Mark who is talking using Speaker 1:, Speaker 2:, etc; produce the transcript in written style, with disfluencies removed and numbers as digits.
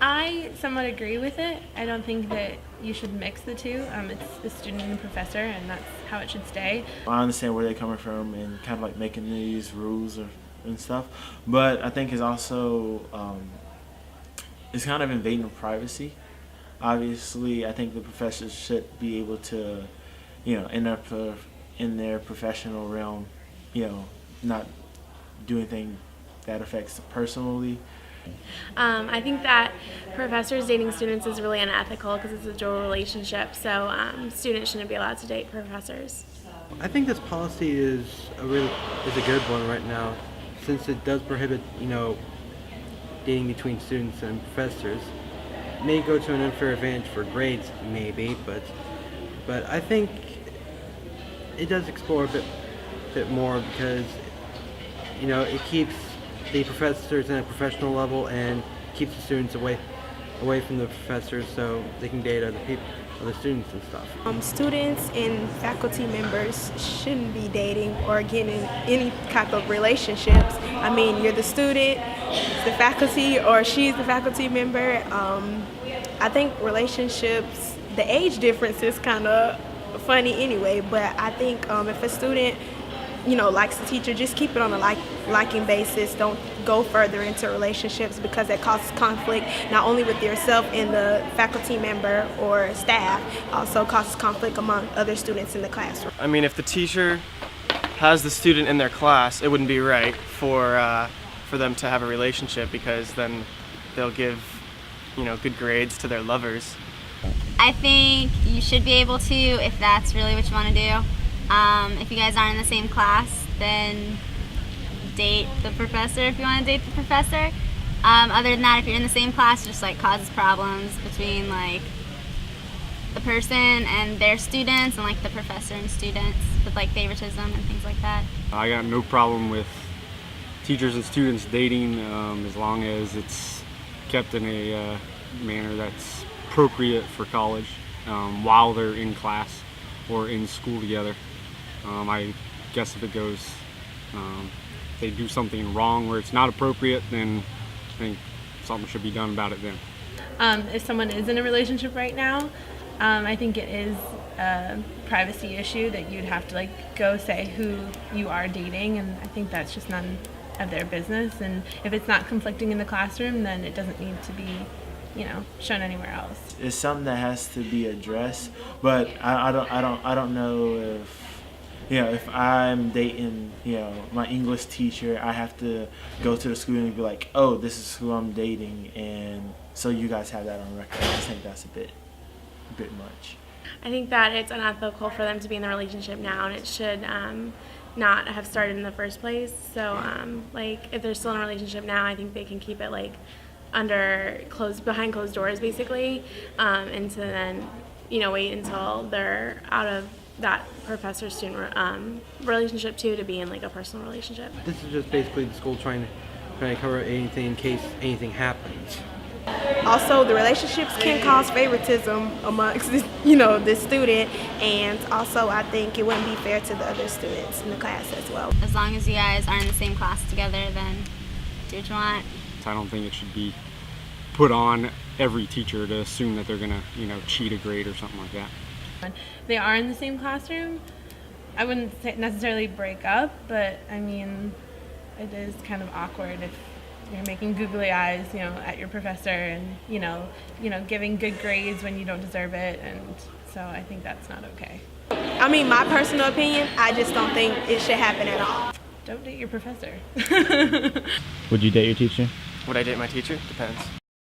Speaker 1: I somewhat agree with it. I don't think that you should mix the two. It's a student and professor, and that's how it should stay.
Speaker 2: I understand where they're coming from and kind of like making these rules and stuff, but I think it's also it's kind of invading privacy. Obviously, I think the professors should be able to, in their professional realm, not do anything that affects personally.
Speaker 1: I think that professors dating students is really unethical because it's a dual relationship, so students shouldn't be allowed to date professors.
Speaker 3: I think this policy is a good one right now, since it does prohibit, dating between students and professors. It may go to an unfair advantage for grades, maybe, but I think it does explore a bit more because, it keeps the professors at a professional level and keeps the students away from the professors so they can date other students and stuff.
Speaker 4: Students and faculty members shouldn't be dating or getting any type of relationships. I mean, you're the student, the faculty, or she's the faculty member. I think relationships, the age difference is kind of funny anyway, but I think if a student likes the teacher, just keep it on a liking basis. Don't go further into relationships because it causes conflict not only with yourself and the faculty member or staff, also causes conflict among other students in the classroom.
Speaker 5: I mean, if the teacher has the student in their class, it wouldn't be right for them to have a relationship, because then they'll give good grades to their lovers.
Speaker 6: I think you should be able to, if that's really what you want to do. If you guys aren't in the same class, then date the professor if you want to date the professor. Other than that, if you're in the same class, it just causes problems between the person and their students, and the professor and students with favoritism and things like that.
Speaker 7: I got no problem with teachers and students dating as long as it's kept in a manner that's appropriate for college while they're in class or in school together. I guess if it goes, they do something wrong where it's not appropriate, then I think something should be done about it then.
Speaker 1: If someone is in a relationship right now, I think it is a privacy issue that you'd have to go say who you are dating, and I think that's just none of their business. And if it's not conflicting in the classroom, then it doesn't need to be shown anywhere else.
Speaker 2: It's something that has to be addressed, but I don't know if I'm dating my English teacher, I have to go to the school and be like, oh, this is who I'm dating, and so you guys have that on record. I just think that's a bit much.
Speaker 1: I think that it's unethical for them to be in the relationship now, and it should not have started in the first place. So if they're still in a relationship now, I think they can keep it behind closed doors basically, and to then wait until they're out of that professor-student relationship to be in a personal relationship.
Speaker 3: This is just basically the school trying to cover anything in case anything happens.
Speaker 4: Also, the relationships can cause favoritism amongst the student, and also I think it wouldn't be fair to the other students in the class as well.
Speaker 6: As long as you guys are in the same class together, then do what you want.
Speaker 7: I don't think it should be put on every teacher to assume that they're gonna cheat a grade or something like that.
Speaker 1: They are in the same classroom. I wouldn't say necessarily break up, but I mean, it is kind of awkward if you're making googly eyes, at your professor, and giving good grades when you don't deserve it, and so I think that's not okay.
Speaker 4: I mean, my personal opinion, I just don't think it should happen at all.
Speaker 1: Don't date your professor.
Speaker 8: Would you date your teacher?
Speaker 5: Would I date my teacher? Depends.